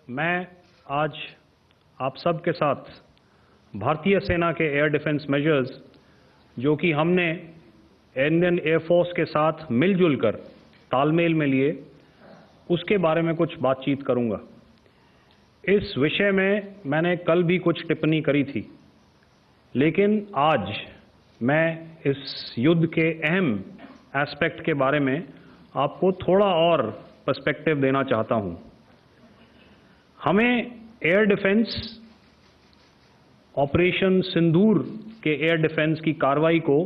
मैं आज आप सब के साथ भारतीय सेना के एयर डिफेंस मेजर्स जो कि हमने इंडियन एयरफोर्स के साथ मिलजुल कर तालमेल में लिए, उसके बारे में कुछ बातचीत करूंगा। इस विषय में मैंने कल भी कुछ टिप्पणी करी थी, लेकिन आज मैं इस युद्ध के अहम एस्पेक्ट के बारे में आपको थोड़ा और पर्सपेक्टिव देना चाहता हूं। हमें एयर डिफेंस ऑपरेशन सिंदूर के एयर डिफेंस की कार्रवाई को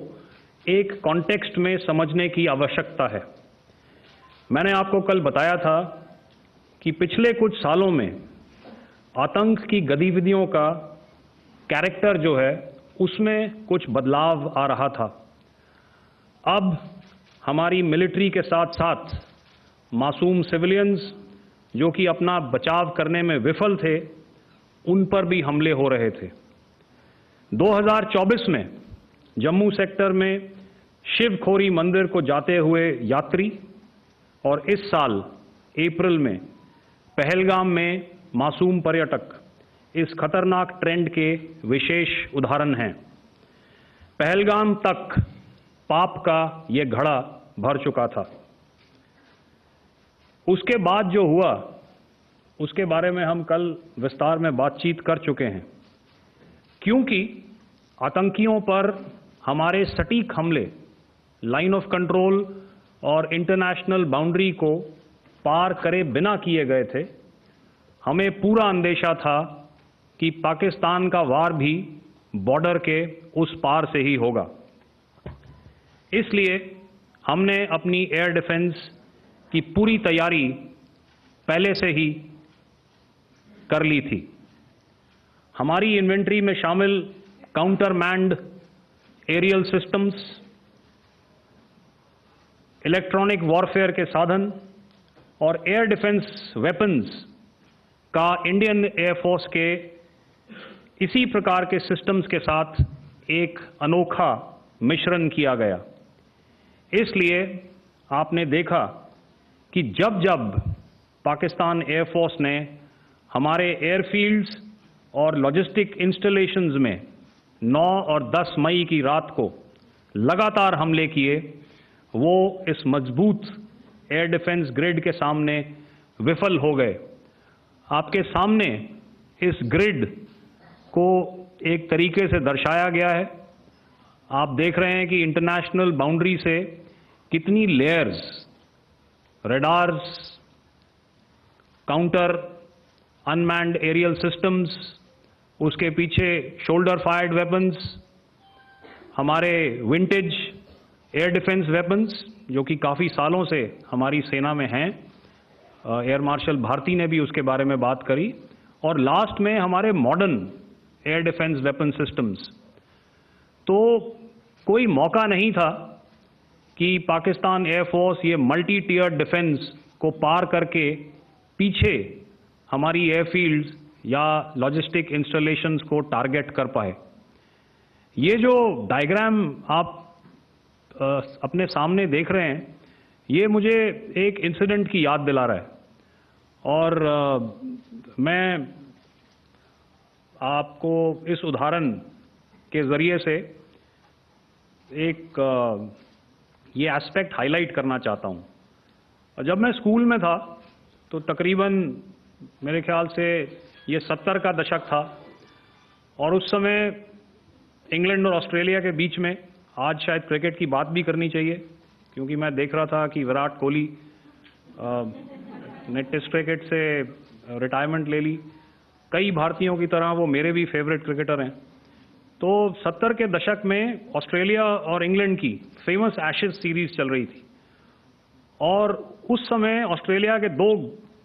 एक कॉन्टेक्स्ट में समझने की आवश्यकता है। मैंने आपको कल बताया था कि पिछले कुछ सालों में आतंक की गतिविधियों का कैरेक्टर जो है उसमें कुछ बदलाव आ रहा था। अब हमारी मिलिट्री के साथ साथ मासूम सिविलियंस जो कि अपना बचाव करने में विफल थे, उन पर भी हमले हो रहे थे। 2024 में जम्मू सेक्टर में शिवखोरी मंदिर को जाते हुए यात्री और इस साल अप्रैल में पहलगाम में मासूम पर्यटक इस खतरनाक ट्रेंड के विशेष उदाहरण हैं। पहलगाम तक पाप का ये घड़ा भर चुका था। उसके बाद जो हुआ उसके बारे में हम कल विस्तार में बातचीत कर चुके हैं, क्योंकि आतंकियों पर हमारे सटीक हमले लाइन ऑफ कंट्रोल और इंटरनेशनल बाउंड्री को पार करे बिना किए गए थे। हमें पूरा अंदेशा था कि पाकिस्तान का वार भी बॉर्डर के उस पार से ही होगा। इसलिए हमने अपनी एयर डिफेंस की पूरी तैयारी पहले से ही कर ली थी। हमारी इन्वेंट्री में शामिल counter manned aerial systems, electronic warfare के साधन और एयर डिफेंस वेपन्स का इंडियन एयरफोर्स के इसी प्रकार के सिस्टम्स के साथ एक अनोखा मिश्रण किया गया। इसलिए आपने देखा कि जब जब पाकिस्तान एयरफोर्स ने हमारे एयरफील्ड्स और लॉजिस्टिक इंस्टॉलेशंस में 9 और 10 मई की रात को लगातार हमले किए, वो इस मजबूत एयर डिफेंस ग्रिड के सामने विफल हो गए। आपके सामने इस ग्रिड को एक तरीके से दर्शाया गया है। आप देख रहे हैं कि इंटरनेशनल बाउंड्री से कितनी layers, radars, counter unmanned aerial systems, उसके पीछे शोल्डर फायर्ड वेपन्स, हमारे विंटेज एयर डिफेंस वेपन्स जो कि काफ़ी सालों से हमारी सेना में हैं। एयर मार्शल भारती ने भी उसके बारे में बात करी। और लास्ट में हमारे modern air defence weapon systems. तो कोई मौका नहीं था कि पाकिस्तान एयरफोर्स ये मल्टी टियर डिफेंस को पार करके पीछे हमारी एयरफील्ड्स या लॉजिस्टिक इंस्टॉलेशंस को टारगेट कर पाए। ये जो डायग्राम आप अपने सामने देख रहे हैं, ये मुझे एक इंसिडेंट की याद दिला रहा है। और मैं आपको इस उदाहरण के ज़रिए से एक ये एस्पेक्ट हाईलाइट करना चाहता हूँ। जब मैं स्कूल में था तो तकरीबन मेरे ख्याल से ये 70 का दशक था, और उस समय इंग्लैंड और ऑस्ट्रेलिया के बीच में, आज शायद क्रिकेट की बात भी करनी चाहिए क्योंकि मैं देख रहा था कि विराट कोहली ने टेस्ट क्रिकेट से रिटायरमेंट ले ली। कई भारतीयों की तरह वो मेरे भी फेवरेट क्रिकेटर हैं। तो 70 के दशक में ऑस्ट्रेलिया और इंग्लैंड की फेमस एशेज सीरीज चल रही थी, और उस समय ऑस्ट्रेलिया के दो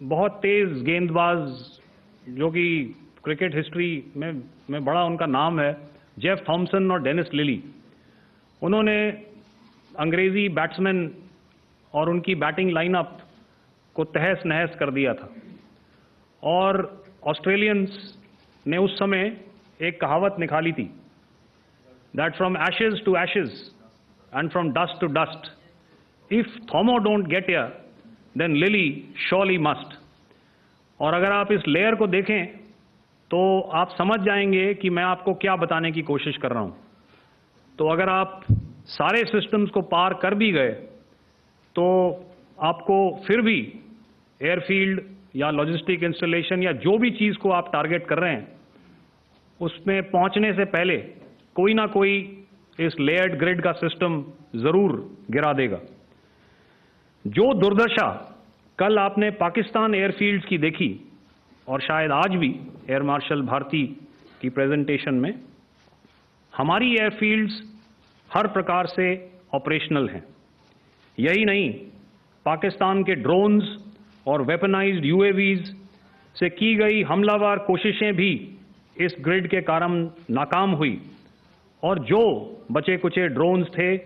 बहुत तेज गेंदबाज जो कि क्रिकेट हिस्ट्री में बड़ा उनका नाम है, जेफ थॉमसन और डेनिस लिली, उन्होंने अंग्रेजी बैट्समैन और उनकी बैटिंग लाइनअप को तहस नहस कर दिया था। और ऑस्ट्रेलियंस ने उस समय एक कहावत निकाली थी, that from ashes to ashes and from dust to dust, if Thommo don't get here then Lillee surely must. और अगर आप इस लेयर को देखें तो आप समझ जाएंगे कि मैं आपको क्या बताने की कोशिश कर रहा हूं। तो अगर आप सारे सिस्टम्स को पार कर भी गए तो आपको फिर भी एयरफील्ड या लॉजिस्टिक इंस्टॉलेशन या जो भी चीज़ को आप टारगेट कर रहे हैं उसमें पहुंचने से पहले कोई ना कोई इस लेयर्ड ग्रिड का सिस्टम ज़रूर गिरा देगा। जो दुर्दशा कल आपने पाकिस्तान एयरफील्ड्स की देखी और शायद आज भी एयर मार्शल भारती की प्रेजेंटेशन में, हमारी एयरफील्ड्स हर प्रकार से ऑपरेशनल हैं। यही नहीं, पाकिस्तान के ड्रोन्स और वेपनाइज्ड यूएवीज से की गई हमलावर कोशिशें भी इस ग्रिड के कारण नाकाम हुई और जो बचे कुचे ड्रोन्स थे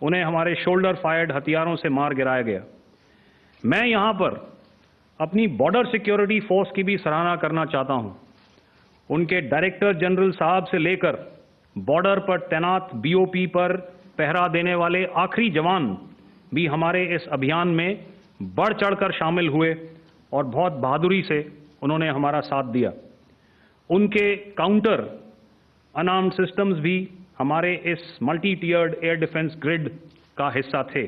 उन्हें हमारे शोल्डर फायर्ड हथियारों से मार गिराया गया। मैं यहां पर अपनी बॉर्डर सिक्योरिटी फोर्स की भी सराहना करना चाहता हूं। उनके डायरेक्टर जनरल साहब से लेकर बॉर्डर पर तैनात बीओपी पर पहरा देने वाले आखिरी जवान भी हमारे इस अभियान में बढ़ चढ़कर शामिल हुए और बहुत बहादुरी से उन्होंने हमारा साथ दिया। उनके काउंटर अनार्म्ड सिस्टम्स भी हमारे इस मल्टी टियर्ड एयर डिफेंस ग्रिड का हिस्सा थे,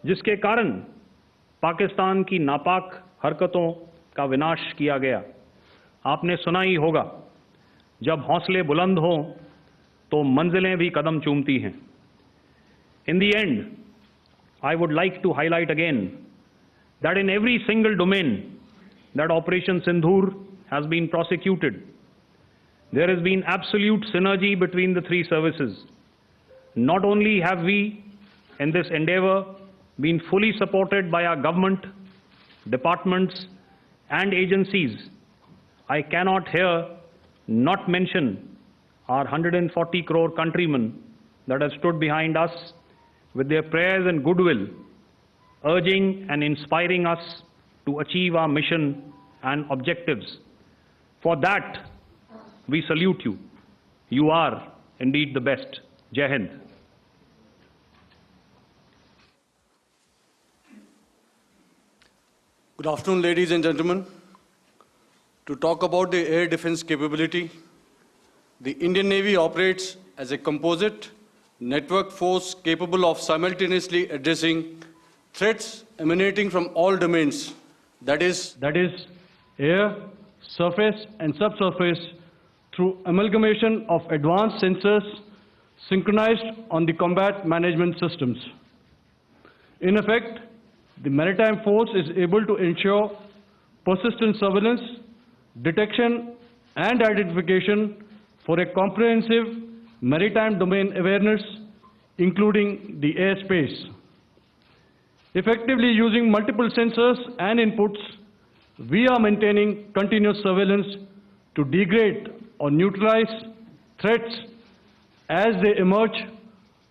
जिसके कारण पाकिस्तान की नापाक हरकतों का विनाश किया गया। आपने सुना ही होगा, जब हौसले बुलंद हों तो मंजिलें भी कदम चूमती हैं। In the end, I would like to highlight again that in every single domain that Operation Sindoor has been prosecuted, there has been absolute synergy between the three services. Not only have we, in this endeavor, been fully supported by our government, departments, and agencies, I cannot here not mention our 140 crore countrymen that have stood behind us with their prayers and goodwill, urging and inspiring us to achieve our mission and objectives. For that, we salute you. You are indeed the best. Jai Hind. Good afternoon, ladies and gentlemen. To talk about the air defense capability, the Indian Navy operates as a composite network force capable of simultaneously addressing threats emanating from all domains, that is air, surface and subsurface, through amalgamation of advanced sensors synchronized on the combat management systems. In effect, the maritime force is able to ensure persistent surveillance, detection and identification for a comprehensive maritime domain awareness, including the airspace. Effectively using multiple sensors and inputs, we are maintaining continuous surveillance to degrade or neutralize threats as they emerge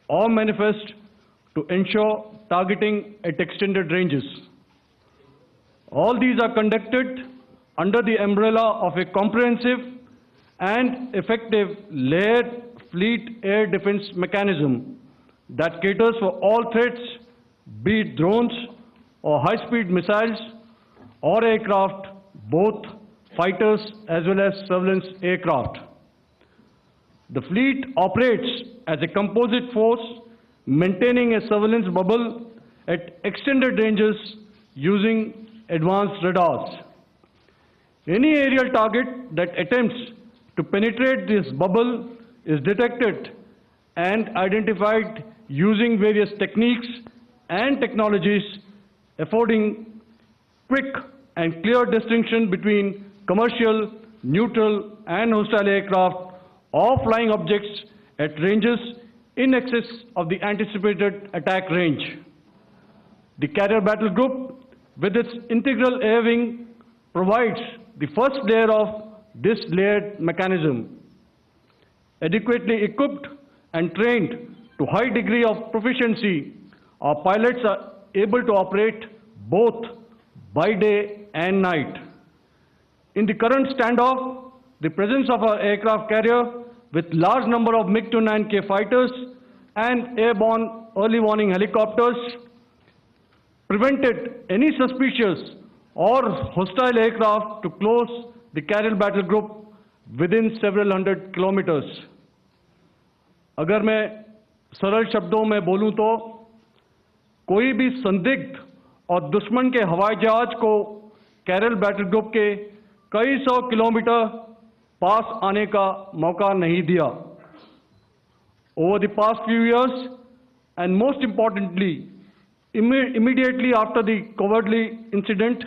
or manifest, to ensure targeting at extended ranges. All these are conducted under the umbrella of a comprehensive and effective layered fleet air defense mechanism that caters for all threats, be it drones or high-speed missiles or aircraft, both fighters as well as surveillance aircraft. The fleet operates as a composite force, maintaining a surveillance bubble at extended ranges using advanced radars. Any aerial target that attempts to penetrate this bubble is detected and identified using various techniques and technologies, affording quick and clear distinction between commercial, neutral, and hostile aircraft or flying objects at ranges in excess of the anticipated attack range. The Carrier Battle Group, with its integral air wing, provides the first layer of this layered mechanism. Adequately equipped and trained to high degree of proficiency, our pilots are able to operate both by day and night. In the current standoff, the presence of our aircraft carrier with large number of MiG-29K fighters and airborne early warning helicopters prevented any suspicious or hostile aircraft to close the Karel battle group within several hundred kilometers. अगर मैं सरल शब्दों में बोलूं तो कोई भी संदिग्ध और दुश्मन के हवाई जहाज को कैरल बैटल ग्रुप के कई सौ किलोमीटर पास आने का मौका नहीं दिया. Over the past few years, and most importantly, immediately after the cowardly incident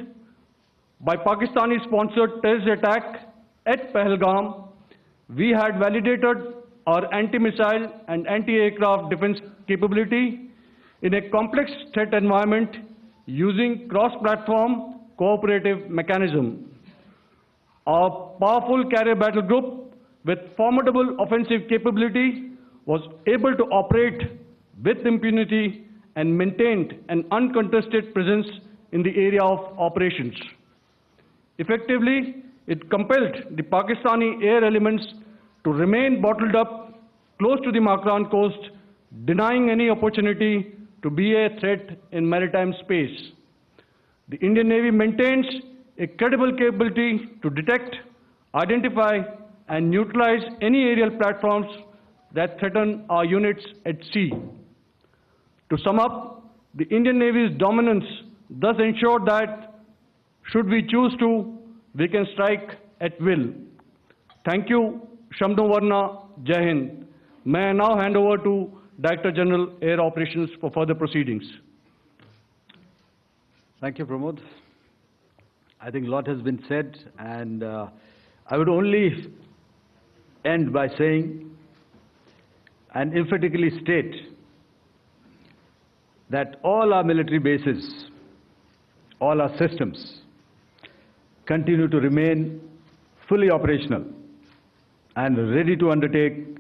by Pakistani-sponsored terrorist attack at Pahalgam, we had validated our anti-missile and anti-aircraft defense capability in a complex threat environment using cross-platform cooperative mechanism. Our powerful carrier battle group with formidable offensive capability was able to operate with impunity and maintained an uncontested presence in the area of operations. Effectively, it compelled the Pakistani air elements to remain bottled up close to the Makran coast, denying any opportunity to be a threat in maritime space. The Indian Navy maintains a credible capability to detect, identify, and neutralize any aerial platforms that threaten our units at sea. To sum up, the Indian Navy's dominance thus ensured that, should we choose to, we can strike at will. Thank you, Shamdo Varna, Jai Hind. May I now hand over to Director General Air Operations for further proceedings. Thank you, Pramod. I think a lot has been said, and I would only end by saying and emphatically state that all our military bases, all our systems continue to remain fully operational and ready to undertake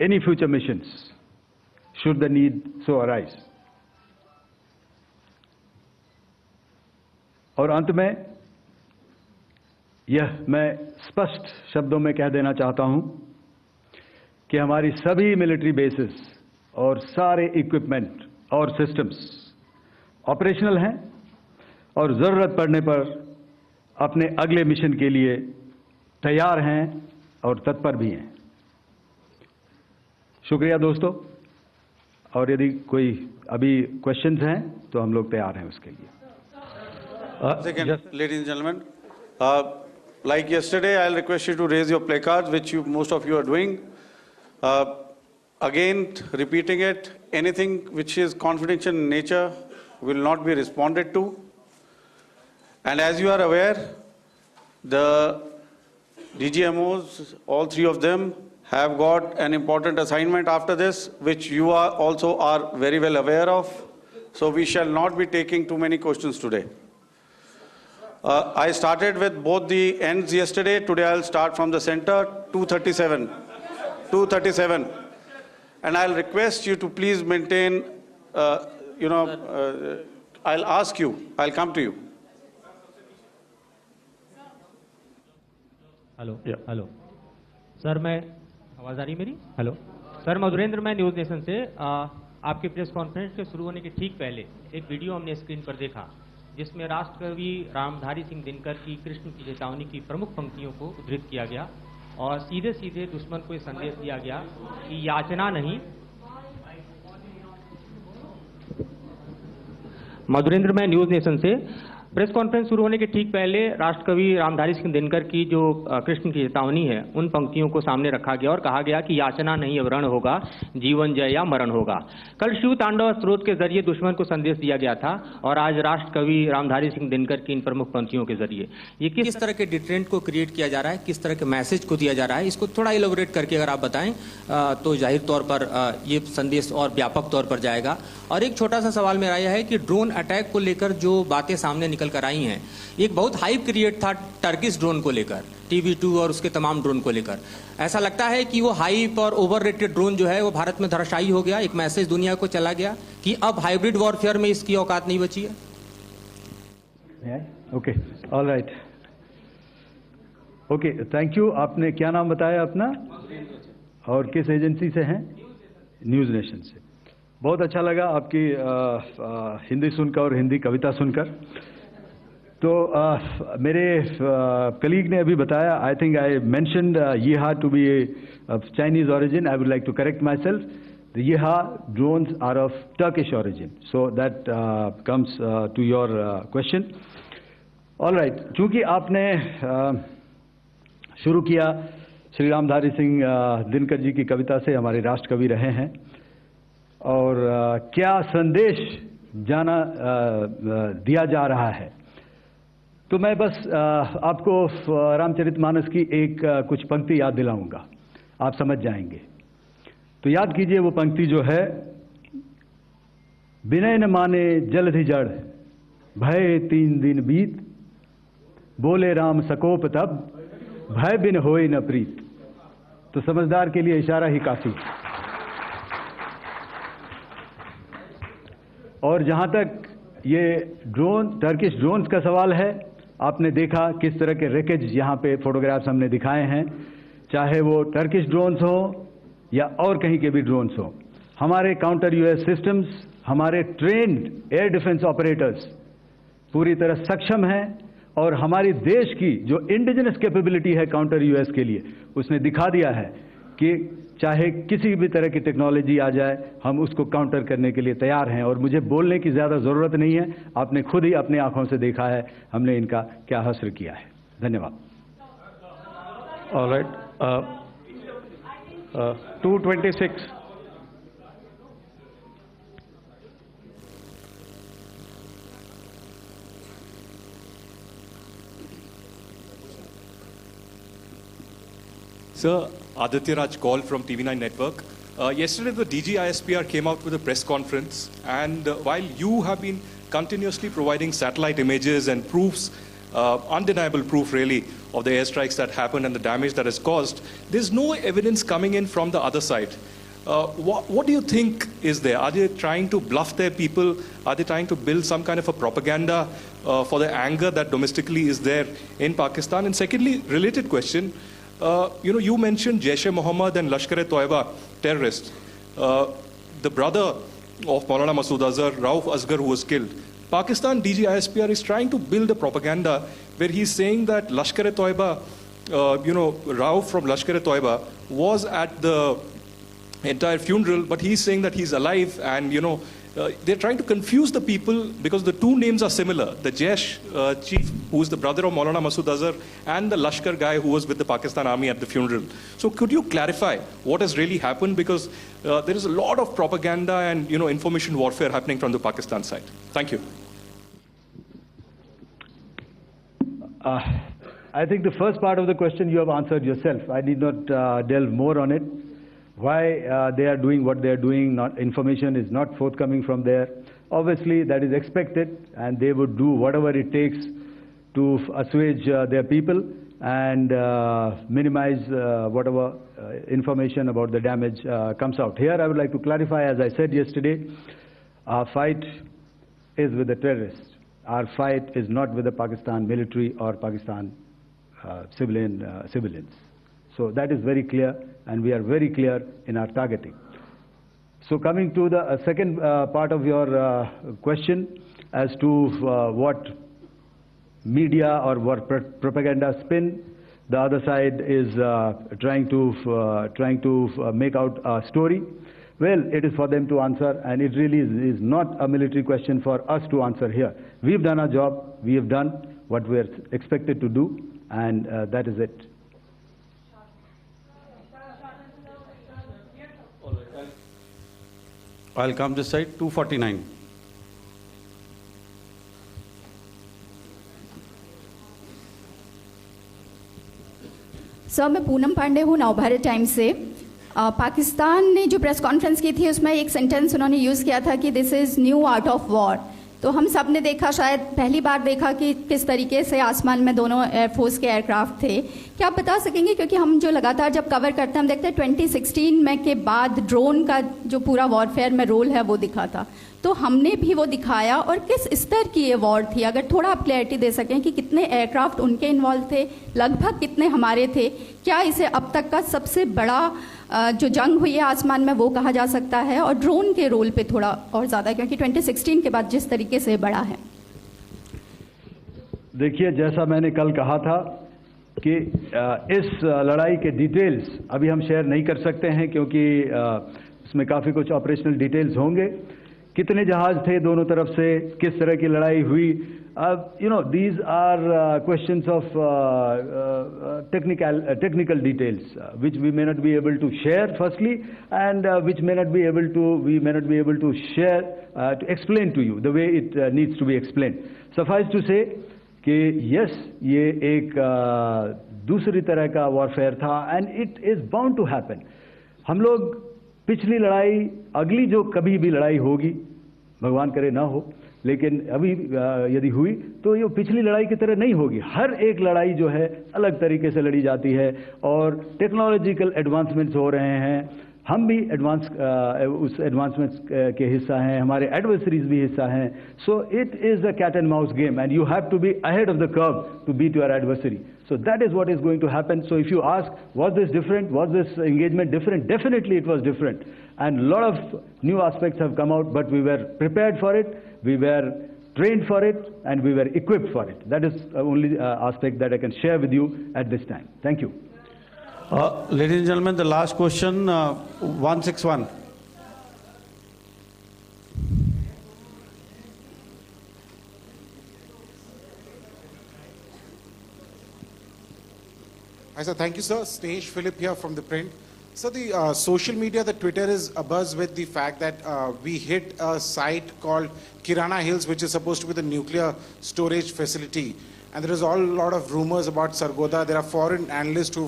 any future missions should the need so arise. और अंत में यह मैं स्पष्ट शब्दों में कह देना चाहता हूं कि हमारी सभी मिलिट्री बेसेस और सारे इक्विपमेंट और सिस्टम्स ऑपरेशनल हैं और ज़रूरत पड़ने पर अपने अगले मिशन के लिए तैयार हैं और तत्पर भी हैं. शुक्रिया दोस्तों, और यदि कोई अभी क्वेश्चंस हैं तो हम लोग तैयार हैं उसके लिए. Ladies and gentlemen, like yesterday, I'll request you to raise your placards, which most of you are doing. Again, repeating it, anything which is confidential in nature will not be responded to. And as you are aware, the DGMOs, all three of them, have got an important assignment after this, which you also are very well aware of. So we shall not be taking too many questions today. I started with both the ends yesterday. Today I'll start from the center, 237. 237. And I'll request you to please maintain, I'll ask you, I'll come to you. Hello hello sir, मैं आवाज़ आ रही मेरी? Hello sir, Madhurendra, मैं news nation से आपके press conference के शुरू होने के ठीक पहले एक वीडियो हमने स्क्रीन पर देखा जिसमें राष्ट्रकवि रामधारी सिंह दिनकर की कृष्ण की चेतावनी की प्रमुख पंक्तियों को उद्धृत किया गया और सीधे सीधे दुश्मन को ये संदेश दिया गया कि याचना नहीं. मधुरेंद्र, मैं न्यूज़ नेशन से प्रेस कॉन्फ्रेंस शुरू होने के ठीक पहले राष्ट्रकवि रामधारी सिंह दिनकर की जो कृष्ण की चेतावनी है उन पंक्तियों को सामने रखा गया और कहा गया कि याचना नहीं अब रण होगा, जीवन जय या मरण होगा. कल शिव तांडव स्रोत के जरिए दुश्मन को संदेश दिया गया था और आज राष्ट्रकवि रामधारी सिंह दिनकर की इन प्रमुख पंक्तियों के जरिए ये किस तरह के डिटरेंट को क्रिएट किया जा रहा है, किस तरह के मैसेज को दिया जा रहा है, इसको थोड़ा इलेबोरेट करके अगर आप बताएं तो जाहिर तौर पर ये संदेश और व्यापक तौर पर जाएगा. और एक छोटा सा सवाल मेरा यह है कि ड्रोन अटैक को लेकर जो बातें सामने निकल कर आई हैं, एक बहुत हाइप क्रिएट था टर्किश ड्रोन को लेकर, TB2 और उसके तमाम ड्रोन को लेकर. ऐसा लगता है कि वो हाइप और ओवररेटेड ड्रोन जो है वो भारत में धराशायी हो गया. एक मैसेज दुनिया को चला गया कि अब हाइब्रिड वॉरफेयर में इसकी औकात नहीं बची है. Okay, all right, okay, thank you. आपने क्या नाम बताया अपना और किस एजेंसी से हैं? न्यूज़ नेशन से. बहुत अच्छा लगा आपकी हिंदी सुनकर और हिंदी कविता सुनकर. तो मेरे कलीग ने अभी बताया, I think I mentioned Yeeha to be of Chinese origin. I would like to correct myself. The Yeeha drones are of Turkish origin. So that comes to your question. All right. चूंकि आपने शुरू किया श्री रामधारी सिंह दिनकर जी की कविता से, हमारे राष्ट्र कवि रहे हैं, और क्या संदेश दिया जा रहा है, तो मैं बस आपको रामचरितमानस की कुछ पंक्ति याद दिलाऊंगा, आप समझ जाएंगे। तो याद कीजिए वो पंक्ति जो है, विनय न माने जलधि जड़, भय 3 दिन बीत, बोले राम सकोप तब, भय बिन होए न प्रीत। तो समझदार के लिए इशारा ही काफी। और जहां तक ये टर्किश ड्रोन्स का सवाल है, आपने देखा किस तरह के रेकेज यहाँ पे फोटोग्राफ्स हमने दिखाए हैं, चाहे वो टर्किश ड्रोन्स हो या और कहीं के भी ड्रोन्स हो। हमारे काउंटर यूएस सिस्टम्स, हमारे ट्रेन्ड एयर डिफेंस ऑपरेटर्स पूरी तरह सक्षम हैं, और हमारी देश की जो इंडिजिनस कैपेबिलिटी है काउंटर यूएस के लिए, उसने दिखा दिया है कि चाहे किसी भी तरह की टेक्नोलॉजी आ जाए, हम उसको काउंटर करने के लिए तैयार हैं। और मुझे बोलने की ज़्यादा ज़रूरत नहीं है, आपने खुद ही अपने आंखों से देखा है हमने इनका क्या हश्र किया है। धन्यवाद। All right. 226. Sir, Aditya Raj Kaul from TV9 Network. Yesterday, the DG ISPR came out with a press conference, and while you have been continuously providing satellite images and proofs, undeniable proof really, of the airstrikes that happened and the damage that is caused, there's no evidence coming in from the other side. What do you think is there? Are they trying to bluff their people? Are they trying to build some kind of a propaganda for the anger that domestically is there in Pakistan? And secondly, related question, you mentioned Jaish-e-Mohammed and Lashkar-e-Toiba terrorists. The brother of Maulana Masood Azhar, Rauf Asghar, who was killed. Pakistan DG ISPR is trying to build a propaganda where he's saying that Lashkar-e-Toiba, Rauf from Lashkar-e-Toiba was at the entire funeral, but he's saying that he's alive, and they're trying to confuse the people because the two names are similar. The Jaish chief, who is the brother of Maulana Masood Azhar, and the Lashkar guy who was with the Pakistan army at the funeral. So could you clarify what has really happened? Because there is a lot of propaganda and information warfare happening from the Pakistan side. Thank you. I think the first part of the question you have answered yourself. I need not delve more on it. Why they are doing what they are doing, information is not forthcoming from there. Obviously, that is expected, and they would do whatever it takes to assuage their people and minimize whatever information about the damage comes out. Here, I would like to clarify, as I said yesterday, our fight is with the terrorists. Our fight is not with the Pakistan military or Pakistan civilians. So that is very clear, and we are very clear in our targeting. So coming to the second part of your question as to what media or what propaganda spin the other side is trying to make out a story. Well, it is for them to answer, and it really is not a military question for us to answer here. We've done our job, we have done what we're expected to do, and that is it. I'll come this side, 249. Sir, मैं पूनम पांडे हूँ Navbharat times से। पाकिस्तान ने जो press conference की थी उसमें एक sentence उन्होंने यूज़ किया था कि this is new art of war. तो हम सब ने देखा, शायद पहली बार देखा कि किस तरीके से आसमान में दोनों एयरफोर्स के एयरक्राफ्ट थे। क्या आप बता सकेंगे, क्योंकि हम जो लगातार जब कवर करते हैं हम देखते हैं 2016 में के बाद ड्रोन का जो पूरा वॉरफेयर में रोल है वो दिखा था, तो हमने भी वो दिखाया, और किस स्तर की ये वॉर थी? अगर थोड़ा आप क्लैरिटी दे सकें कि कितने एयरक्राफ्ट उनके इन्वॉल्व थे, लगभग कितने हमारे थे, क्या इसे अब तक का सबसे बड़ा जो जंग हुई है आसमान में वो कहा जा सकता है? और ड्रोन के रोल पे थोड़ा और ज़्यादा, क्योंकि 2016 के बाद जिस तरीके से बढ़ा है। देखिए, जैसा मैंने कल कहा था कि इस लड़ाई के डिटेल्स अभी हम शेयर नहीं कर सकते हैं, क्योंकि इसमें काफ़ी कुछ ऑपरेशनल डिटेल्स होंगे। कितने जहाज थे दोनों तरफ से, किस तरह की लड़ाई हुई, these are questions of technical details which we may not be able to share firstly, and which we may not be able to share to explain to you the way it needs to be explained. Suffice to say कि yes, ये एक दूसरी तरह का warfare था, and it is bound to happen. हम लोग पिछली लड़ाई, अगली जो कभी भी लड़ाई होगी, भगवान करे ना हो, लेकिन अभी यदि हुई तो ये पिछली लड़ाई की तरह नहीं होगी। हर एक लड़ाई जो है अलग तरीके से लड़ी जाती है, और टेक्नोलॉजिकल एडवांसमेंट्स हो रहे हैं। हम भी उस एडवांसमेंट्स के हिस्सा हैं, हमारे एडवर्सरीज भी हिस्सा हैं। So it is a cat and mouse game, and you have to be ahead of the curve to beat your adversary. So that is what is going to happen. So if you ask, was this different? Was this engagement different? Definitely it was different. And a lot of new aspects have come out, but we were prepared for it, we were trained for it, and we were equipped for it. That is the only aspect that I can share with you at this time. Thank you. Ladies and gentlemen, the last question, 161. Hi, sir. Thank you, sir. Snesh Philip here from the print. So the social media, the Twitter is abuzz with the fact that we hit a site called Kirana Hills, which is supposed to be the nuclear storage facility. And there is a lot of rumors about Sargodha. There are foreign analysts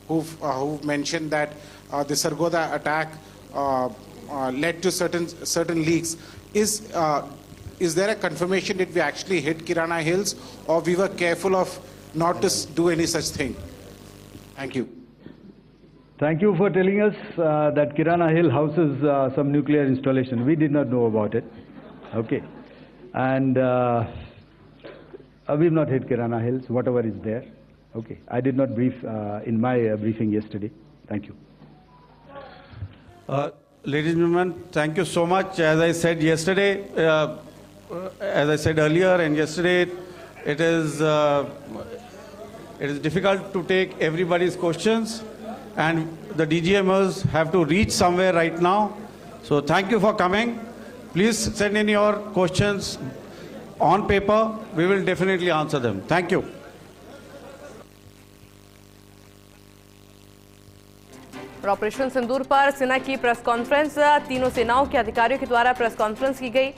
who've mentioned that the Sargodha attack led to certain leaks. Is there a confirmation that we actually hit Kirana Hills, or we were careful of not to do any such thing? Thank you. Thank you for telling us that Kirana Hill houses some nuclear installation. We did not know about it. Okay. And we've not hit Kirana Hills, whatever is there. Okay. I did not brief in my briefing yesterday. Thank you. Ladies and gentlemen, thank you so much. As I said yesterday, as I said earlier and yesterday, it is difficult to take everybody's questions, and the DGMOs have to reach somewhere right now. So thank you for coming. Please send in your questions on paper. We will definitely answer them. Thank you. Operation Sindoor पर सेना की press conference, तीनों सेनाओं के अधिकारियों के द्वारा press conference की गई।